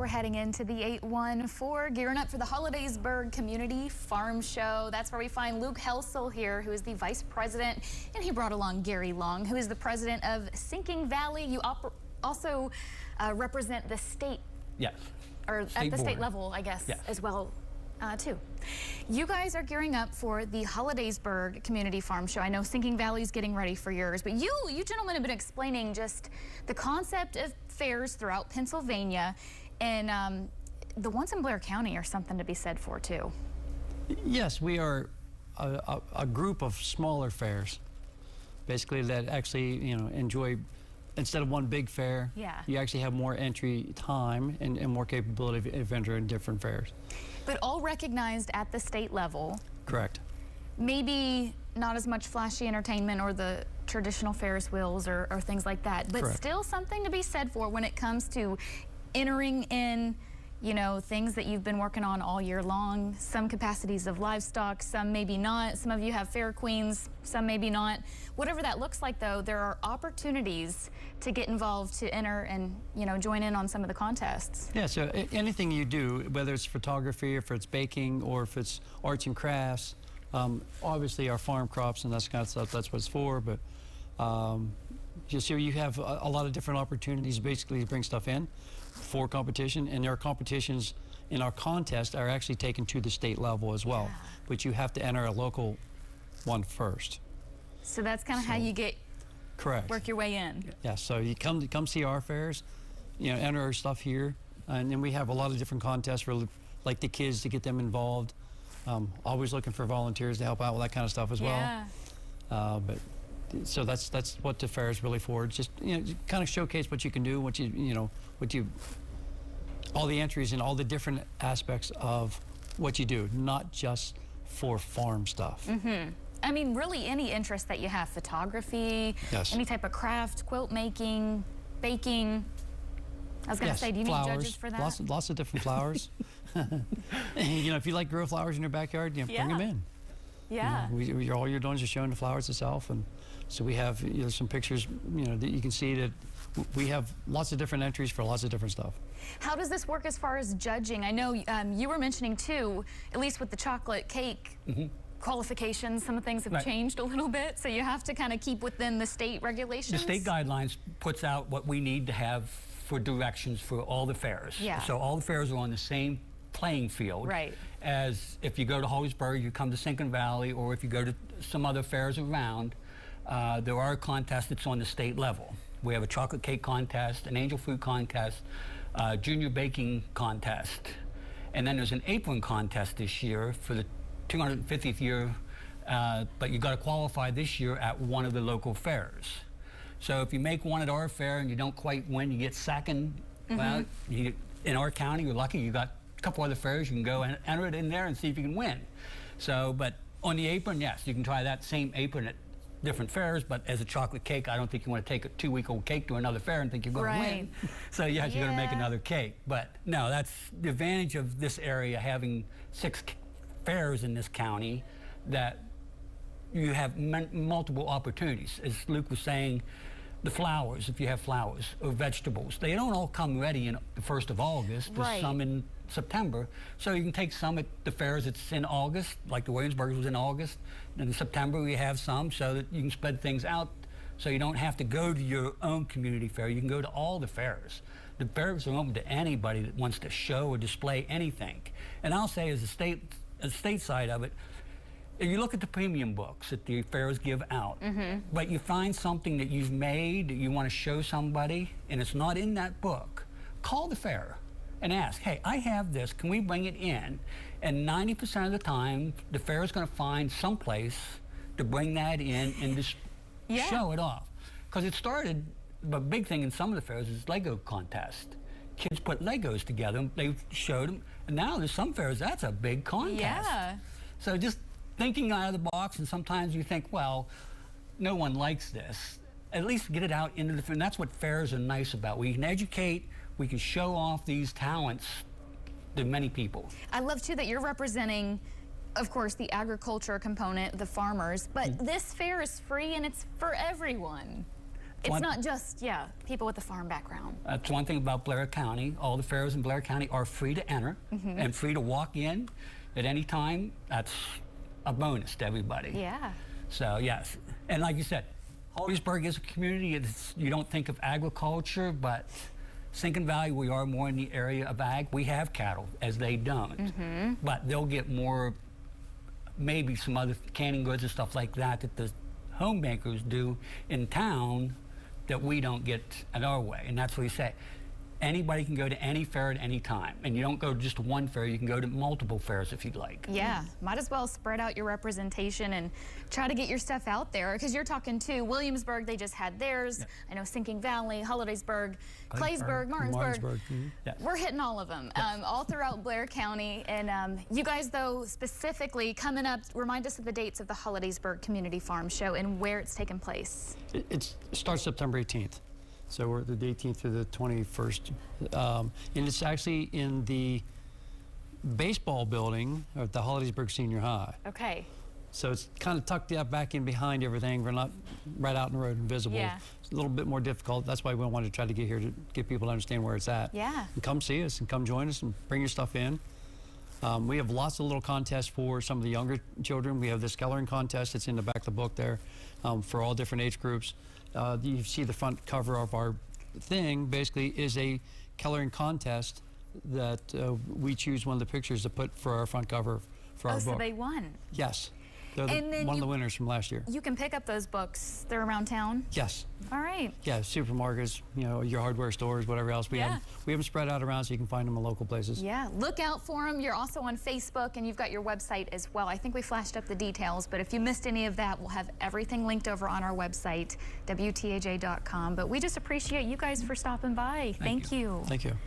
We're heading into the 814, gearing up for the Hollidaysburg Community Farm Show. That's where we find Luke Helsel here, who is the vice president, and he brought along Gary Long, who is the president of Sinking Valley. You also represent the state. Yes. Or state at the board. state level, I guess, yes. as well, too. You guys are gearing up for the Hollidaysburg Community Farm Show. I know Sinking Valley's getting ready for yours, but you gentlemen have been explaining just the concept of fairs throughout Pennsylvania, and the ones in Blair County are something to be said for, too. Yes, we are a group of smaller fairs, basically, that actually, you know, enjoy, instead of one big fair, yeah, you actually have more entry time and more capability of entering different fairs. But all recognized at the state level. Correct. Maybe not as much flashy entertainment or the traditional Ferris wheels or things like that, but correct. Still something to be said for when it comes to entering in, you know, things that you've been working on all year long. Some capacities of livestock, some maybe not. Some of you have fair queens, some maybe not. Whatever that looks like, though, there are opportunities to get involved, to enter and, you know, join in on some of the contests. Yeah, so anything you do, whether it's photography, or if it's baking, or if it's arts and crafts, obviously our farm crops and that kind of stuff, that's what it's for, but just here you have a lot of different opportunities basically to bring stuff in for competition, and our competitions in our contest are actually taken to the state level as well, yeah. But you have to enter a local one first. So that's kind of how you get, correct, work your way in. Yeah, so you come see our fairs, you know, enter our stuff here, and then we have a lot of different contests for like the kids to get them involved. Always looking for volunteers to help out with that kind of stuff as yeah. well. But so that's what the fair is really for. Just, you know, kind of showcase what you can do, all the entries and all the different aspects of what you do, not just for farm stuff. Mm-hmm. I mean, really any interest that you have, photography, yes. Any type of craft, quilt making, baking. I was going to yes. say, do you flowers. need judges for that? Lots of different flowers. You know, if you like grow flowers in your backyard, you know, yeah. bring them in. Yeah. You know, all you're doing is just showing the flowers itself, and so we have, you know, some pictures, you know, that you can see that we have lots of different entries for lots of different stuff. How does this work as far as judging? I know you were mentioning too, at least with the chocolate cake. Mm-hmm. Qualifications, some of things have right. changed a little bit, so you have to kind of keep within the state regulations. The state guidelines puts out what we need to have for directions for all the fairs. Yeah. So all the fairs are on the same playing field. Right. As if you go to Hollidaysburg, you come to Sinking Valley, or if you go to some other fairs around, there are contests that's on the state level. We have a chocolate cake contest, an angel food contest, junior baking contest, and then there's an apron contest this year for the 250th year, but you got to qualify this year at one of the local fairs. So if you make one at our fair and you don't quite win, you get second. Mm-hmm. Well, in our county, you're lucky. You got a couple other fairs. You can go and enter it in there and see if you can win. So, but on the apron, yes, you can try that same apron at different fairs, but as a chocolate cake, I don't think you want to take a 2-week-old cake to another fair and think you're going right. to win. So yes, you're going to make another cake. But no, that's the advantage of this area having 6 fairs in this county, that you have multiple opportunities. As Luke was saying, the flowers, if you have flowers, or vegetables, they don't all come ready in the 1st of August. There's right. some in September. So you can take some at the fairs that's in August, like the Williamsburg was in August. And in September we have some, so that you can spread things out, so you don't have to go to your own community fair. You can go to all the fairs. The fairs are open to anybody that wants to show or display anything. And I'll say, as the state side of it, if you look at the premium books that the fairs give out, mm-hmm. but you find something that you've made that you want to show somebody, and it's not in that book, call the fair and ask, hey, I have this, can we bring it in? And 90% of the time, the fair is going to find some place to bring that in and just yeah. show it off. Because it started, the big thing in some of the fairs is Lego contest. Kids put Legos together, they showed them, and now there's some fairs, that's a big contest. Yeah. So just thinking out of the box, and sometimes you think, well, no one likes this. At least get it out into the, and that's what fairs are nice about. We can educate, we can show off these talents to many people. I love too that you're representing, of course, the agriculture component, the farmers, but mm-hmm. this fair is free and it's for everyone. It's not just, people with a farm background. That's one thing about Blair County. All the fairs in Blair County are free to enter and free to walk in at any time. That's a bonus to everybody. Yeah. So, yes. And like you said, Hollidaysburg is a community. You don't think of agriculture, but Sinking Valley, we are more in the area of ag. We have cattle, as they don't. But they'll get more, maybe some other canning goods and stuff like that the home bakers do in town that we don't get at our way. And that's what we say. Anybody can go to any fair at any time. And you don't go to just one fair, you can go to multiple fairs if you'd like. Yeah, might as well spread out your representation and try to get your stuff out there. Because you're talking to Williamsburg, they just had theirs. I know Sinking Valley, Hollidaysburg, Claysburg, Martinsburg. Yes. We're hitting all of them, all throughout Blair County. And you guys, though, specifically coming up, remind us of the dates of the Hollidaysburg Community Farm Show and where it's taking place. It starts September 18th. So we're the 18th through the 21st. And it's actually in the baseball building at the Hollidaysburg Senior High. Okay. So it's kind of tucked up back in behind everything. We're not right out in the road and visible. Yeah. It's a little bit more difficult. That's why we wanted to try to get here to get people to understand where it's at. Yeah. And come see us and come join us and bring your stuff in. We have lots of little contests for some of the younger children. We have this coloring contest. It's in the back of the book there for all different age groups. You see the front cover of our thing basically is a coloring contest that we choose one of the pictures to put for our front cover for our book. Oh, so they won. Yes. They're one of the winners from last year. You can pick up those books. They're around town? Yes. All right. Yeah, supermarkets, you know, your hardware stores, whatever else. We have them spread out around so you can find them in local places. Yeah, look out for them. You're also on Facebook, and you've got your website as well. I think we flashed up the details, but if you missed any of that, we'll have everything linked over on our website, WTAJ.com. But we just appreciate you guys for stopping by. Thank you. Thank you.